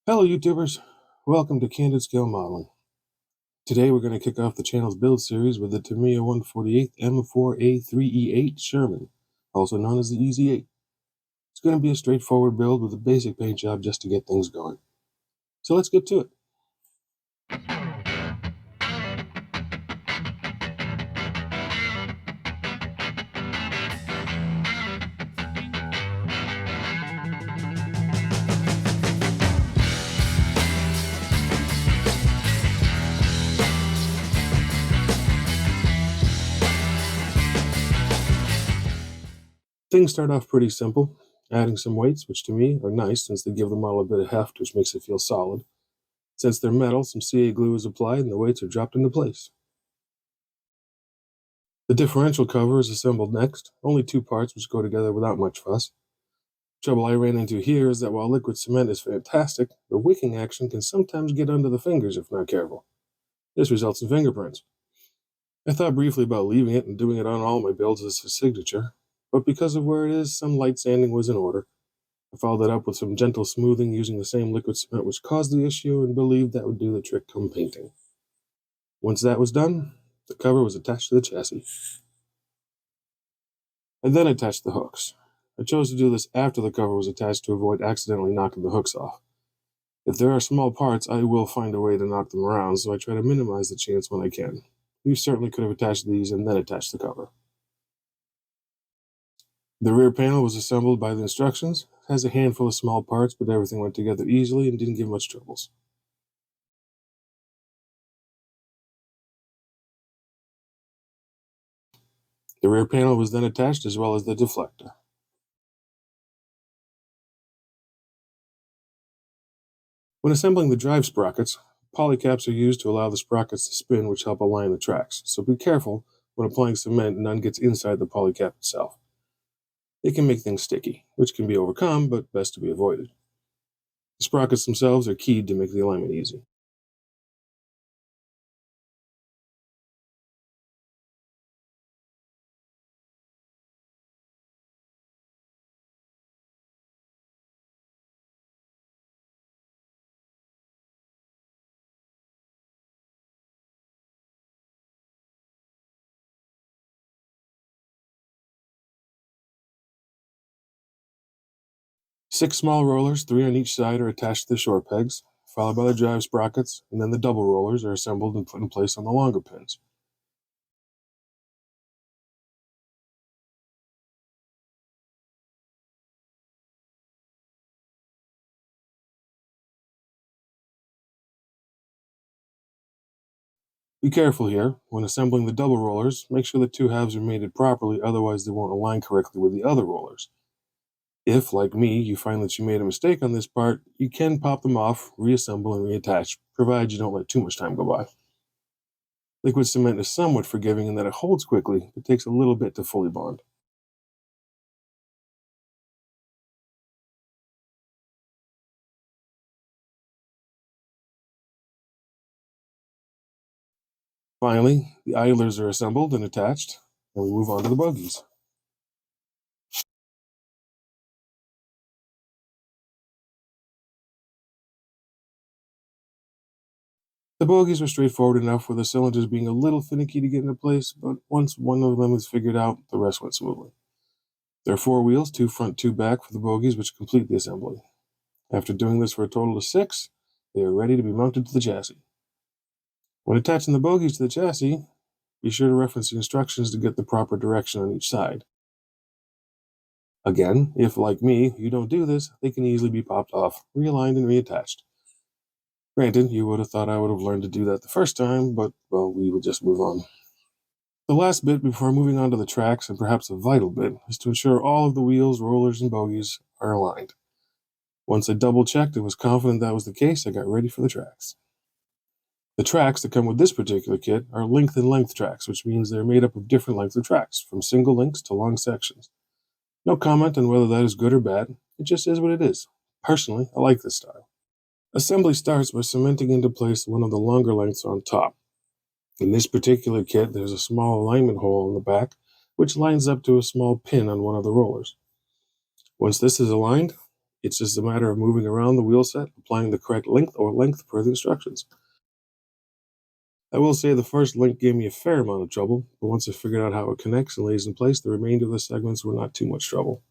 Hello YouTubers, welcome to Candid Scale Modeling. Today we're going to kick off the channel's build series with the Tamiya 148 M4A3E8 Sherman, also known as the EZ8. It's going to be a straightforward build with a basic paint job just to get things going. So let's get to it. Things start off pretty simple, adding some weights, which to me are nice since they give the model a bit of heft, which makes it feel solid. Since they're metal, some CA glue is applied and the weights are dropped into place. The differential cover is assembled next, only two parts which go together without much fuss. Trouble I ran into here is that while liquid cement is fantastic, the wicking action can sometimes get under the fingers if not careful. This results in fingerprints. I thought briefly about leaving it and doing it on all my builds as a signature, but because of where it is, some light sanding was in order. I followed it up with some gentle smoothing using the same liquid cement which caused the issue and believed that would do the trick come painting. Once that was done, the cover was attached to the chassis. I then attached the hooks. I chose to do this after the cover was attached to avoid accidentally knocking the hooks off. If there are small parts, I will find a way to knock them around, so I try to minimize the chance when I can. You certainly could have attached these and then attached the cover. The rear panel was assembled by the instructions. It has a handful of small parts, but everything went together easily and didn't give much troubles. The rear panel was then attached as well as the deflector. When assembling the drive sprockets, polycaps are used to allow the sprockets to spin, which help align the tracks, so be careful when applying cement none gets inside the polycap itself. It can make things sticky, which can be overcome, but best to be avoided. The sprockets themselves are keyed to make the alignment easy. Six small rollers, three on each side, are attached to the short pegs, followed by the drive sprockets, and then the double rollers are assembled and put in place on the longer pins. Be careful here. When assembling the double rollers, make sure the two halves are mated properly, otherwise they won't align correctly with the other rollers. If, like me, you find that you made a mistake on this part, you can pop them off, reassemble, and reattach, provided you don't let too much time go by. Liquid cement is somewhat forgiving in that it holds quickly, but takes a little bit to fully bond. Finally, the idlers are assembled and attached, and we move on to the bogies. The bogies were straightforward enough, with the cylinders being a little finicky to get into place, but once one of them was figured out, the rest went smoothly. There are four wheels, two front, two back, for the bogies, which complete the assembly. After doing this for a total of six, they are ready to be mounted to the chassis. When attaching the bogies to the chassis, be sure to reference the instructions to get the proper direction on each side. Again, if, like me, you don't do this, they can easily be popped off, realigned, and reattached. Granted, you would have thought I would have learned to do that the first time, but, well, we would just move on. The last bit before moving on to the tracks, and perhaps a vital bit, is to ensure all of the wheels, rollers, and bogies are aligned. Once I double-checked and was confident that was the case, I got ready for the tracks. The tracks that come with this particular kit are length and length tracks, which means they're made up of different lengths of tracks, from single links to long sections. No comment on whether that is good or bad, it just is what it is. Personally, I like this style. Assembly starts by cementing into place one of the longer lengths on top. In this particular kit, there's a small alignment hole in the back, which lines up to a small pin on one of the rollers. Once this is aligned, It's just a matter of moving around the wheel set, applying the correct length per the instructions. I will say the first link gave me a fair amount of trouble, but once I figured out how it connects and lays in place, the remainder of the segments were not too much trouble.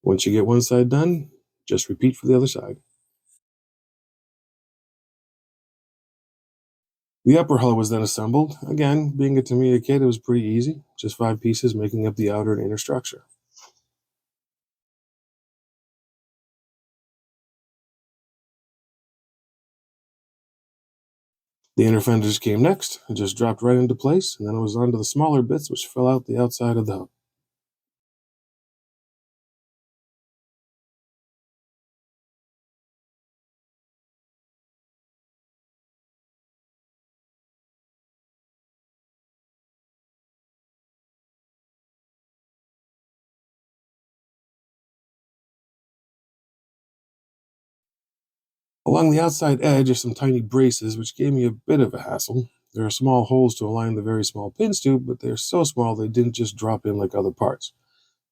Once you get one side done, just repeat for the other side. The upper hull was then assembled. Again, being a Tamiya kit, it was pretty easy, just 5 pieces making up the outer and inner structure. The inner fenders came next and just dropped right into place, and then it was onto the smaller bits which fill out the outside of the hub. Along the outside edge are some tiny braces which gave me a bit of a hassle. There are small holes to align the very small pins to, but they're so small they didn't just drop in like other parts.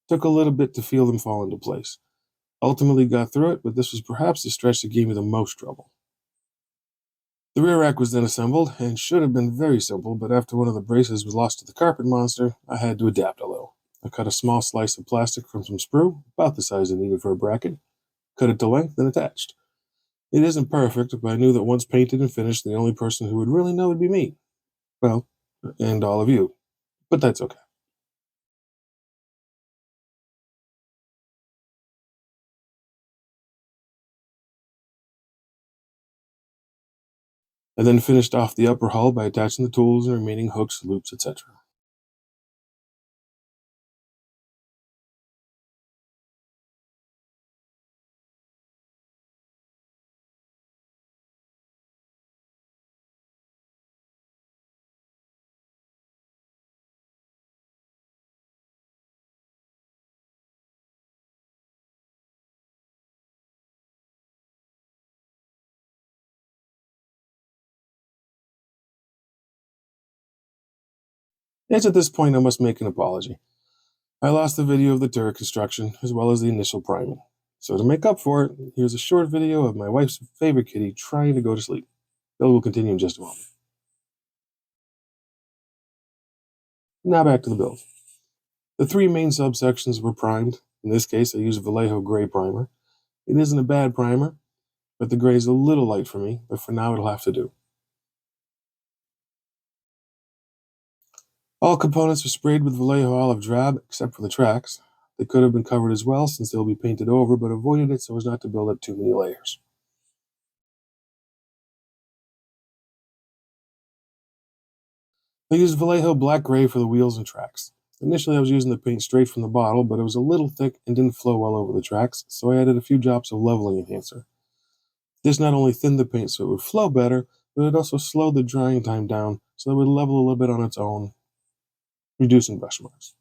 Took a little bit to feel them fall into place. Ultimately got through it, but this was perhaps the stretch that gave me the most trouble. The rear rack was then assembled, and should have been very simple, but after one of the braces was lost to the carpet monster, I had to adapt a little. I cut a small slice of plastic from some sprue, about the size I needed for a bracket, cut it to length, and attached. It isn't perfect, but I knew that once painted and finished, the only person who would really know would be me. Well, and all of you. But that's okay. I then finished off the upper hull by attaching the tools and remaining hooks, loops, etc. It's at this point I must make an apology. I lost the video of the turret construction, as well as the initial priming. So to make up for it, here's a short video of my wife's favorite kitty trying to go to sleep. Bill will continue in just a moment. Now back to the build. The 3 main subsections were primed. In this case, I used Vallejo gray primer. It isn't a bad primer, but the gray is a little light for me, but for now it'll have to do. All components are sprayed with Vallejo olive drab, except for the tracks. They could have been covered as well since they'll be painted over, but avoided it so as not to build up too many layers. I used Vallejo black gray for the wheels and tracks. Initially I was using the paint straight from the bottle, but it was a little thick and didn't flow well over the tracks, so I added a few drops of leveling enhancer. This not only thinned the paint so it would flow better, but it also slowed the drying time down so it would level a little bit on its own, reducing brush marks.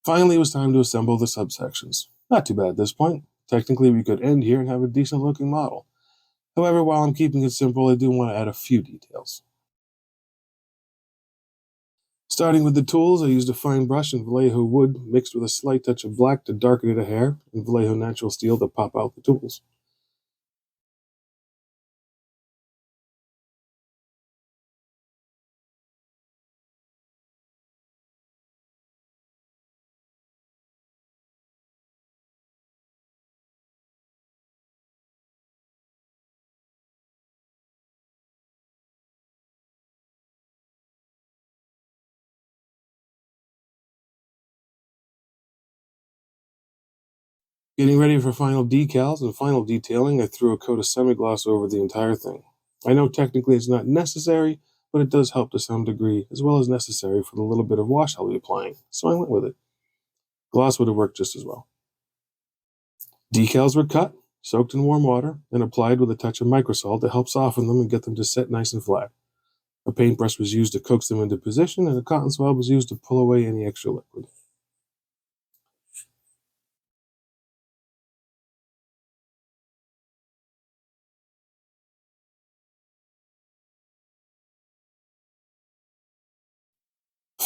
Finally, it was time to assemble the subsections. Not too bad at this point. Technically, we could end here and have a decent looking model. However, while I'm keeping it simple, I do want to add a few details. Starting with the tools, I used a fine brush and Vallejo wood mixed with a slight touch of black to darken it a hair, and Vallejo natural steel to pop out the tools. Getting ready for final decals and final detailing, I threw a coat of semi-gloss over the entire thing. I know technically it's not necessary, but it does help to some degree, as well as necessary for the little bit of wash I'll be applying, so I went with it. Gloss would have worked just as well. Decals were cut, soaked in warm water, and applied with a touch of microsalt to help soften them and get them to set nice and flat. A paintbrush was used to coax them into position, and a cotton swab was used to pull away any extra liquid.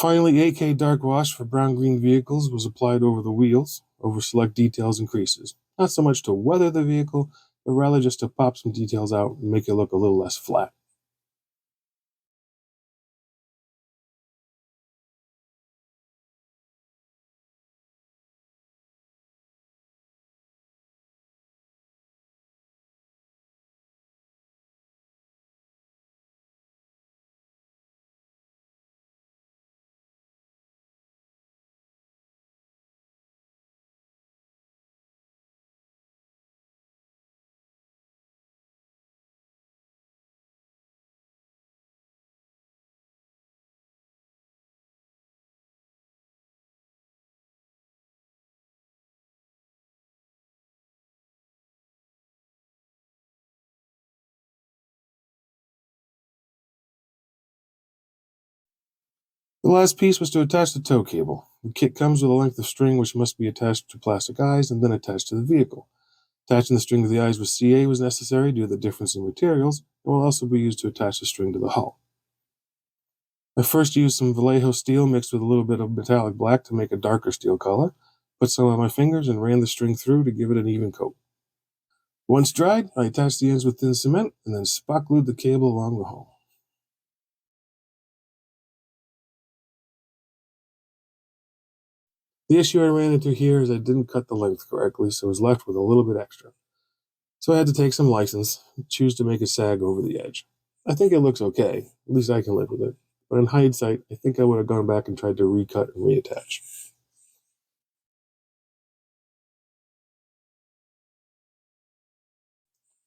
Finally, AK Dark Wash for brown-green vehicles was applied over the wheels, over select details and creases. Not so much to weather the vehicle, but rather just to pop some details out and make it look a little less flat. The last piece was to attach the tow cable. The kit comes with a length of string which must be attached to plastic eyes and then attached to the vehicle. Attaching the string to the eyes with CA was necessary due to the difference in materials, and will also be used to attach the string to the hull. I first used some Vallejo steel mixed with a little bit of metallic black to make a darker steel color, put some on my fingers and ran the string through to give it an even coat. Once dried, I attached the ends with thin cement and then spot glued the cable along the hull. The issue I ran into here is I didn't cut the length correctly, so I was left with a little bit extra. So I had to take some license and choose to make it sag over the edge. I think it looks okay, at least I can live with it, but in hindsight, I think I would have gone back and tried to recut and reattach.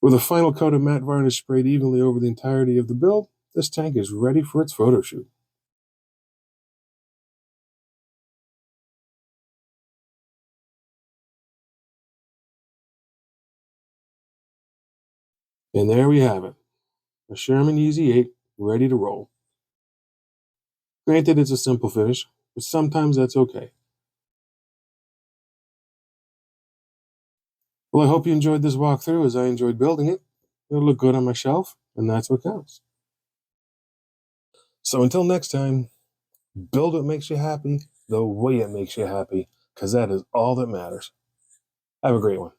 With a final coat of matte varnish sprayed evenly over the entirety of the build, this tank is ready for its photo shoot. And there we have it, a Sherman Easy 8 ready to roll. Granted, it's a simple finish, but sometimes that's okay. Well, I hope you enjoyed this walkthrough as I enjoyed building it. It'll look good on my shelf, and that's what counts. So until next time, build what makes you happy the way it makes you happy, because that is all that matters. Have a great one.